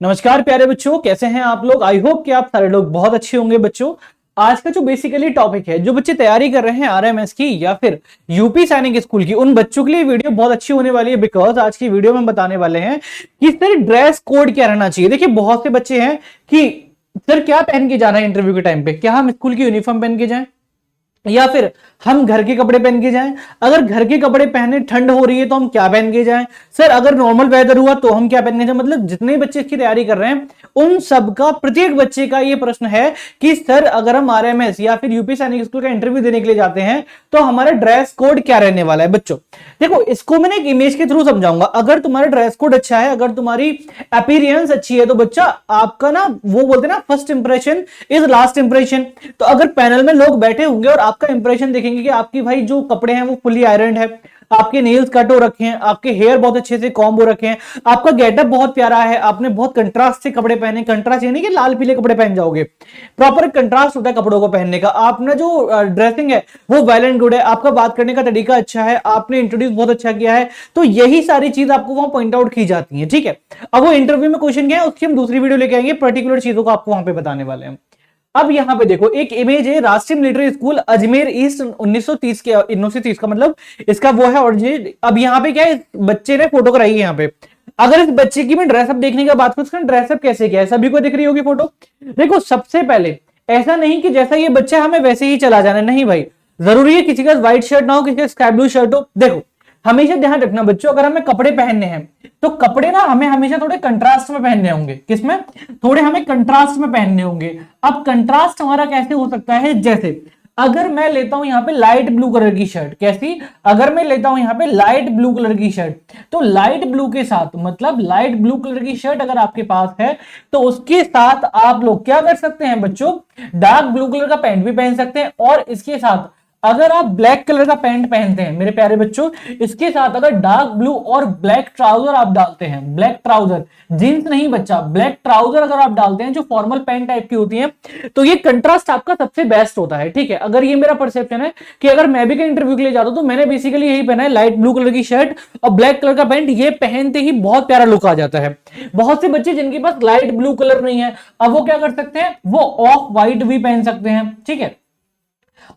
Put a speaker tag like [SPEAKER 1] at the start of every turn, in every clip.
[SPEAKER 1] नमस्कार प्यारे बच्चों, कैसे हैं आप लोग। आई होप कि आप सारे लोग बहुत अच्छे होंगे। बच्चों, आज का जो बेसिकली टॉपिक है, जो बच्चे तैयारी कर रहे हैं आरएमएस की या फिर यूपी सैनिक स्कूल की, उन बच्चों के लिए वीडियो बहुत अच्छी होने वाली है। बिकॉज आज की वीडियो में बताने वाले हैं कि सर ड्रेस कोड क्या रहना चाहिए। देखिए, बहुत से बच्चे हैं कि सर क्या पहन के जाना है इंटरव्यू के टाइम पे, क्या हम स्कूल की यूनिफॉर्म पहन के जाएं या फिर हम घर के कपड़े पहन के जाएं। अगर घर के कपड़े पहने ठंड हो रही है तो हम क्या पहन के जाएं। सर अगर नॉर्मल वेदर हुआ तो हम क्या पहन के जाएं। मतलब जितने बच्चे इसकी तैयारी कर रहे हैं उन सबका, प्रत्येक बच्चे का ये प्रश्न है कि सर अगर हम आरएमएस या फिर यूपी सैनिक स्कूल का इंटरव्यू देने के लिए जाते हैं तो हमारा ड्रेस कोड क्या रहने वाला है। बच्चों देखो, इसको मैंने एक इमेज के थ्रू समझाऊंगा। अगर तुम्हारा ड्रेस कोड अच्छा है, अगर तुम्हारी अपीयरेंस अच्छी है, तो बच्चा आपका ना, वो बोलते हैं ना, first impression is last impression. तो अगर पैनल में लोग बैठे होंगे और आपका इंप्रेशन देखेंगे कि आपकी भाई जो कपड़े हैं वो फुली आयरन है, आपके नेल्स कट हो रखे हैं, आपके हेयर बहुत अच्छे से कॉम्ब हो रखे हैं, आपका गेटअप बहुत प्यारा है, आपने बहुत कंट्रास्ट से कपड़े पहने। कंट्रास्ट यानी कि लाल पीले कपड़े पहन जाओगे, प्रॉपर कंट्रास्ट होता है कपड़ों को पहनने का। आपने जो ड्रेसिंग है वो वेल एंड गुड है, आपका बात करने का तरीका अच्छा है, आपने इंट्रोड्यूस बहुत अच्छा किया है। तो यही सारी चीज आपको वहां पॉइंट आउट की जाती है। ठीक है, अब वो इंटरव्यू में क्वेश्चन क्या है उसकी हम दूसरी वीडियो लेके आएंगे, पर्टिकुलर चीजों को आपको वहां पे बताने वाले हैं। अब यहां पे देखो, एक इमेज है राष्ट्रीय मिलिट्री स्कूल अजमेर ईस्ट 1930 के, 1930 का मतलब इसका वो है ओरिजिन। अब यहां पे क्या है, बच्चे ने फोटो कराई है यहां पे। अगर इस बच्चे की मैं ड्रेसअप देखने का बात करूं, उसका ड्रेसअप कैसे क्या है, सभी को दिख रही होगी फोटो। देखो, सबसे पहले ऐसा नहीं कि जैसा ये बच्चा हमें वैसे ही चला जाना, नहीं भाई। जरूरी है किसी का व्हाइट शर्ट ना हो, किसी का स्काई ब्लू शर्ट हो। देखो, हमेशा ध्यान रखना बच्चों, अगर हमें कपड़े पहनने हैं तो कपड़े ना हमें हमेशा थोड़े कंट्रास्ट में पहनने होंगे। किसमें? थोड़े हमें कंट्रास्ट में पहनने होंगे। अब कंट्रास्ट हमारा कैसे हो सकता है, जैसे अगर मैं लेता हूं यहां पे लाइट ब्लू कलर की शर्ट, कैसी? अगर मैं लेता हूं यहां पे लाइट ब्लू कलर की शर्ट, तो लाइट ब्लू के साथ, मतलब लाइट ब्लू कलर की शर्ट अगर आपके पास है तो उसके साथ आप लोग क्या कर सकते हैं बच्चों, डार्क ब्लू कलर का पैंट भी पहन सकते हैं। और इसके साथ अगर आप ब्लैक कलर का पैंट पहनते हैं मेरे प्यारे बच्चों, इसके साथ अगर डार्क ब्लू और ब्लैक ट्राउजर आप डालते हैं, ब्लैक ट्राउजर, जींस नहीं बच्चा, ब्लैक ट्राउजर अगर आप डालते हैं जो फॉर्मल पैंट टाइप की होती है, तो ये कंट्रास्ट आपका सबसे बेस्ट होता है। ठीक है, अगर ये मेरा परसेप्शन है कि अगर मैं भी कहीं इंटरव्यू के लिए जाता हूं तो मैंने बेसिकली यही पहना है, लाइट ब्लू कलर की शर्ट और ब्लैक कलर का पैंट। ये पहनते ही बहुत प्यारा लुक आ जाता है। बहुत से बच्चे जिनके पास लाइट ब्लू कलर नहीं है, अब वो क्या कर सकते हैं, वो ऑफ व्हाइट भी पहन सकते हैं। ठीक है,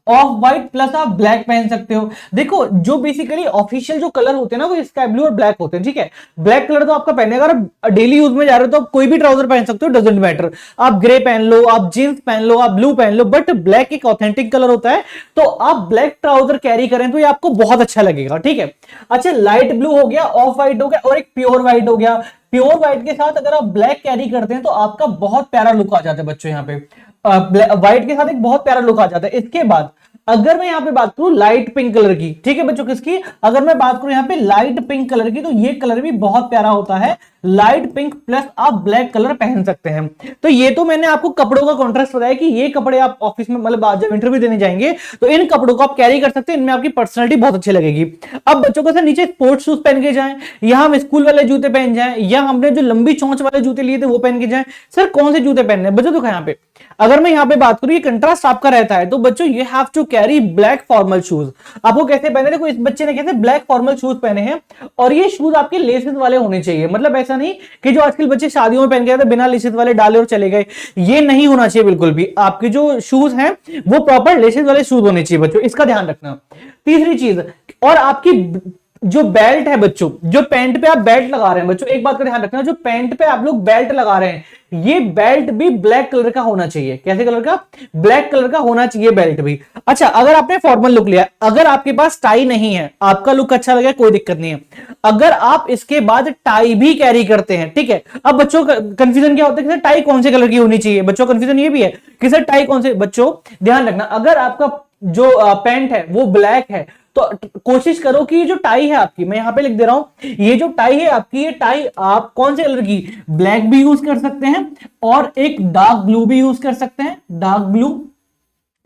[SPEAKER 1] ऑफ व्हाइट प्लस आप ब्लैक पहन सकते हो। देखो, जो बेसिकली ऑफिशियल जो कलर होते हैं ना वो स्काई ब्लू और ब्लैक होते हैं। ठीक है, ब्लैक कलर तो आपका पहने, अगर आप डेली यूज में जा रहे हो तो आप कोई भी ट्राउजर पहन सकते हो, डजंट मैटर। आप ग्रे पहन लो, आप जींस पहन लो, आप ब्लू पहन लो, बट ब्लैक एक ऑथेंटिक कलर होता है, तो आप ब्लैक ट्राउजर कैरी करें तो ये आपको बहुत अच्छा लगेगा। ठीक है, अच्छा, लाइट ब्लू हो गया, ऑफ व्हाइट हो गया और एक प्योर व्हाइट हो गया। प्योर व्हाइट के साथ अगर आप ब्लैक कैरी करते हैं तो आपका बहुत प्यारा लुक आ जाता है बच्चों। यहाँ पे व्हाइट के साथ एक बहुत प्यारा लुक आ जाता है। इसके बाद अगर मैं यहां पे बात करूं लाइट पिंक कलर की, ठीक है बच्चों, किसकी? अगर मैं बात करूं यहां पे लाइट पिंक कलर की, तो ये कलर भी बहुत प्यारा होता है। लाइट पिंक प्लस आप ब्लैक कलर पहन सकते हैं। तो ये तो मैंने आपको कपड़ों का कॉन्ट्रास्ट बताया कि ये कपड़े आप ऑफिस में, मतलब आज जब इंटरव्यू देने जाएंगे तो इन कपड़ों को आप कैरी कर सकते हैं, इनमें आपकी पर्सनैलिटी बहुत अच्छी लगेगी। अब बच्चों को नीचे स्पोर्ट्स शूज पहन के जाएं, या हम स्कूल वाले जूते पहन जाएं, या हमने जो लंबी चोंच वाले जूते लिए थे वो पहन के जाएं। सर कौन से जूते पहनने हैं बच्चों? देखो यहाँ पे अगर मैं यहाँ पे बात करूं, ये कंट्रास्ट आपका रहता है, तो बच्चों you have to carry black formal shoes. आपको कैसे पहने? देखो, इस बच्चे ने कैसे ब्लैक फॉर्मल शूज पहने हैं, और ये शूज आपके लेसेस वाले होने चाहिए। मतलब ऐसा नहीं कि जो आजकल बच्चे शादियों में पहन के आते बिना लेसेस वाले डाले और चले गए, ये नहीं होना चाहिए बिल्कुल भी। आपके जो शूज हैं वो प्रॉपर लेसेस वाले शूज होने चाहिए बच्चों, इसका ध्यान रखना। तीसरी चीज, और आपकी जो बेल्ट है बच्चों, जो पैंट पे आप बेल्ट लगा रहे हैं बच्चों, एक बात का ध्यान रखना, जो पैंट पे आप लोग बेल्ट लगा रहे हैं ये बेल्ट भी ब्लैक कलर का होना चाहिए। कैसे कलर का? ब्लैक कलर का होना चाहिए बेल्ट भी। अच्छा, अगर आपने फॉर्मल लुक लिया, अगर आपके पास टाई नहीं है, आपका लुक अच्छा लगे कोई दिक्कत नहीं है। अगर आप इसके बाद टाई भी कैरी करते हैं, ठीक है। अब बच्चों कंफ्यूजन क्या होता है कि सर टाई कौन से कलर की होनी चाहिए, बच्चों कंफ्यूजन ये भी है कि सर टाई कौन से। बच्चों ध्यान रखना, अगर आपका जो पैंट है वो ब्लैक है तो कोशिश करो कि ये जो टाई है आपकी, मैं यहां पे लिख दे रहा हूं, ये जो टाई है आपकी, ये टाई आप कौन से कलर की? ब्लैक भी यूज कर सकते हैं और एक डार्क ब्लू भी यूज कर सकते हैं, डार्क ब्लू,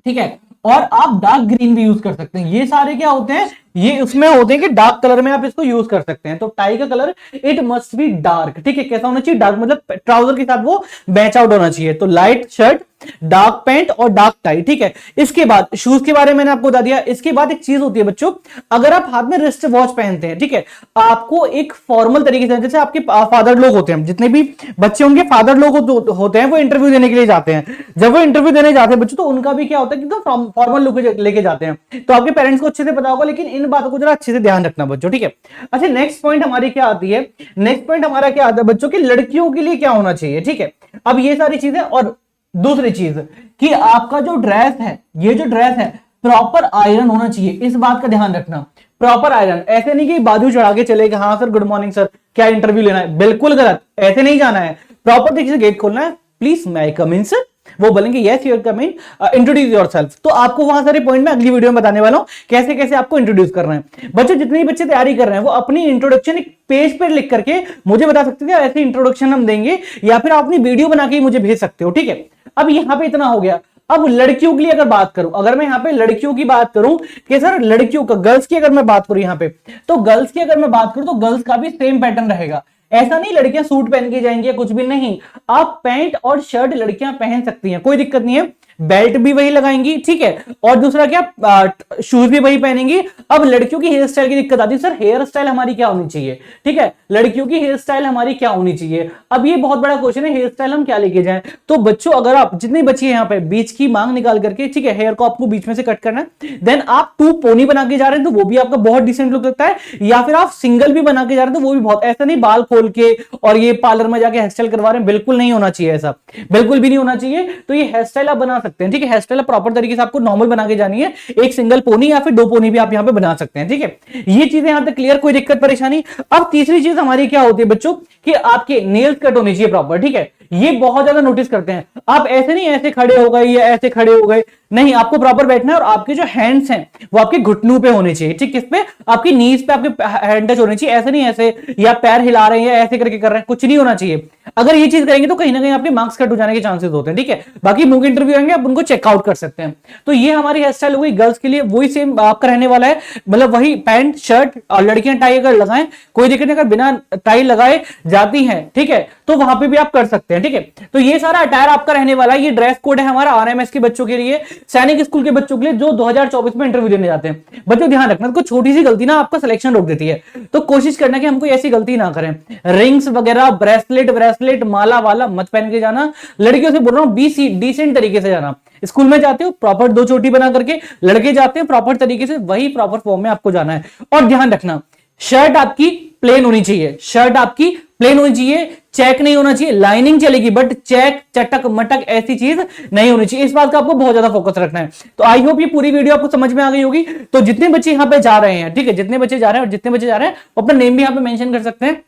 [SPEAKER 1] ठीक है, और आप डार्क ग्रीन भी यूज कर सकते हैं। ये सारे क्या होते हैं, ये उसमें होते हैं कि डार्क कलर में आप इसको यूज कर सकते हैं। तो टाई का colour it must be dark. ठीक है, कैसा होना चाहिए? डार्क, मतलब ट्राउजर के साथ वो मैच आउट होना चाहिए। तो लाइट शर्ट डार्क पैंट और डार्क टाई, ठीक है। इसके बाद शूज के बारे में मैंने आपको बता दिया। इसके बाद एक चीज होती है बच्चों, अगर आप हाथ में रिस्ट वॉच पहनते हैं, ठीक है, आपको एक फॉर्मल तरीके से, जैसे आपके फादर लोग होते हैं, जितने भी बच्चे होंगे फादर लोग होते हैं, वो इंटरव्यू देने के लिए जाते हैं। जब वो इंटरव्यू देने जाते हैं बच्चों, तो उनका भी क्या होता है कि तो फॉर्मल लुक लेके जाते हैं। तो आपके पेरेंट्स को अच्छे से पता होगा, लेकिन इन बातों को जरा अच्छे से ध्यान रखना बच्चों, ठीक है। अच्छा, नेक्स्ट पॉइंट हमारी क्या आती है, नेक्स्ट पॉइंट हमारा क्या आता है बच्चों की लड़कियों के लिए क्या होना चाहिए, ठीक है। अब ये सारी चीजें, और दूसरी चीज कि आपका जो ड्रेस है, ये जो ड्रेस है प्रॉपर आयरन होना चाहिए, इस बात का ध्यान रखना। प्रॉपर आयरन, ऐसे नहीं कि बाजू चढ़ा के चलेगा, हाँ सर गुड मॉर्निंग सर क्या इंटरव्यू लेना है, बिल्कुल गलत, ऐसे नहीं जाना है। प्रॉपर तरीके से गेट खोलना है, please my I come in sir, वो बोलेंगे yes you are come in, introduce yourself. तो आपको वहां सारे पॉइंट में अगली वीडियो में बताने वाला हूं कैसे कैसे आपको इंट्रोड्यूस करना है। बच्चों जितने भी बच्चे तैयारी कर रहे हैं वो अपनी इंट्रोडक्शन एक पेज पर लिख करके मुझे बता सकते हैं ऐसे इंट्रोडक्शन हम देंगे, या फिर आप अपनी वीडियो बना के मुझे भेज सकते हो, ठीक है। अब यहां पे इतना हो गया। अब लड़कियों के लिए अगर बात करूं, अगर मैं यहां पे लड़कियों की बात करूं कि सर लड़कियों का, गर्ल्स की अगर मैं बात करूं यहां पे, तो गर्ल्स की अगर मैं बात करूं तो गर्ल्स का भी सेम पैटर्न रहेगा। ऐसा नहीं लड़कियां सूट पहन के जाएंगी या कुछ भी नहीं, आप पैंट और शर्ट लड़कियां पहन सकती हैं, कोई दिक्कत नहीं है। बेल्ट भी वही लगाएंगी, ठीक है, और दूसरा क्या, शूज भी वही पहनेंगी। अब लड़कियों की हेयर स्टाइल की दिक्कत आती है, सर हेयर स्टाइल हमारी क्या होनी चाहिए, ठीक है, लड़कियों की हेयर स्टाइल हमारी क्या होनी चाहिए। अब ये बहुत बड़ा क्वेश्चन है, हेयर स्टाइल हम क्या लेके जाएं। तो बच्चों अगर आप जितनी बच्ची है यहाँ पे बीच की मांग निकाल करके, ठीक है, हेयर को आपको बीच में से कट करना है, देन आप 2 पोनी बना के जा रहे हैं तो वो भी आपका बहुत डिसेंट लुक लगता है, या फिर आप सिंगल भी बना के जा रहे हैं तो वो भी बहुत, ऐसा नहीं बाल खोल के और ये पार्लर में जाके हेयर स्टाइल करवा रहे हैं, बिल्कुल नहीं होना चाहिए, ऐसा बिल्कुल भी नहीं होना चाहिए। तो ये हेयर स्टाइल आप बना सकते हैं, ठीक है, हेयर स्टाइल प्रॉपर तरीके से आपको नॉर्मल बना के जानी है, एक सिंगल पोनी या फिर 2 पोनी भी आप यहां पे बना सकते हैं, ठीक है। ये चीजें यहां तक क्लियर, कोई दिक्कत परेशानी। अब तीसरी चीज हमारी क्या होती है बच्चों कि आपके नेल्स कट होने चाहिए प्रॉपर, ठीक है। ये बहुत ज्यादा नोटिस करते हैं, आप ऐसे नहीं ऐसे खड़े हो गए या ऐसे खड़े हो गए, नहीं, आपको प्रॉपर बैठना है और आपके जो हैंड्स हैं वो आपके घुटनों पे होने चाहिए, ठीक, किस पे, आपकी नीज पे आपके हैंड टच होने चाहिए, ऐसे नहीं ऐसे, या पैर हिला रहे हैं या ऐसे करके कर रहे हैं, कुछ नहीं होना चाहिए। अगर ये चीज करेंगे तो कहीं ना कहीं आपके मार्क्स कट हो जाने के चांसेस होते हैं, ठीक है। बाकी मुंह इंटरव्यू आएंगे आप उनको चेकआउट कर सकते हैं। तो ये हमारी हेयर स्टाइल हुई गर्ल्स के लिए, वही सेम आपका रहने वाला है, मतलब वही पैंट शर्ट, और लड़कियां टाई अगर लगाएं कोई दिक्कत नहीं, अगर बिना टाई लगाए जाती हैं, ठीक है, तो वहां पे भी आप कर सकते हैं, ठीक है। तो ये सारा अटायर आपका रहने वाला है। ये ड्रेस कोड है हमारा आरएमएस के बच्चों के लिए, सैनिक स्कूल के बच्चों के लिए जो 2024 में इंटरव्यू देने जाते हैं। बच्चों ध्यान रखना, कोई छोटी सी गलती ना आपका सिलेक्शन रोक देती है, तो कोशिश करना कि हम कोई ऐसी गलती ना करें। रिंग्स वगैरह, ब्रेसलेट माला वाला मत पहन के जाना। लड़कियों से बोल रहा हूं डिसेंट तरीके से जाना। स्कूल में जाते हो प्रॉपर 2 चोटी बना करके, लड़के जाते हैं प्रॉपर तरीके से, वही प्रॉपर फॉर्म में आपको जाना है। और ध्यान रखना शर्ट आपकी प्लेन होनी चाहिए, शर्ट आपकी प्लेन होनी चाहिए, चेक नहीं होना चाहिए, लाइनिंग चलेगी बट चेक चटक मटक ऐसी चीज नहीं होनी चाहिए। इस बात का आपको बहुत ज्यादा फोकस रखना है। तो आई होप ये पूरी वीडियो आपको समझ में आ गई होगी। तो जितने बच्चे यहाँ पे जा रहे हैं, ठीक है, जितने बच्चे जा रहे हैं और जितने बच्चे जा रहे हैं अपना नेम भी यहाँ पे मेंशन कर सकते हैं।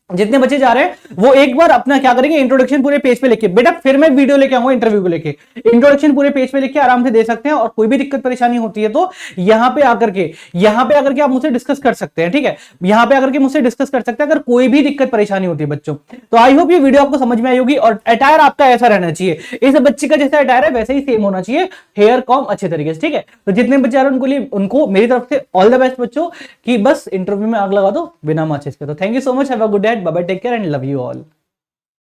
[SPEAKER 1] जितने बच्चे जा रहे हैं वो एक बार अपना क्या करेंगे, इंट्रोडक्शन पूरे पेज पे लिख के, बेटा फिर मैं वीडियो लेके आऊंगा इंटरव्यू को लेके, इंट्रोडक्शन पूरे पेज पे लिख के आराम से दे सकते हैं। और कोई भी दिक्कत परेशानी होती है तो यहां पे आकर के आप मुझसे डिस्कस कर सकते हैं, ठीक है, यहां पे आकर के मुझसे डिस्कस कर सकते हैं अगर कोई भी दिक्कत परेशानी होती है बच्चों। तो आई होप ये वीडियो आपको समझ में आई होगी। और अटायर आपका ऐसा रहना चाहिए, इस बच्चे का जैसा अटायर है वैसे ही सेम होना चाहिए, हेयर कॉम अच्छे तरीके से, ठीक है। तो जितने बच्चे आ रहे हैं उनको मेरी तरफ से ऑल द बेस्ट बच्चों, कि बस इंटरव्यू में आग लगा दो बिना माचिस के। तो thank you so much, have a good day, bye bye, take care and love you all.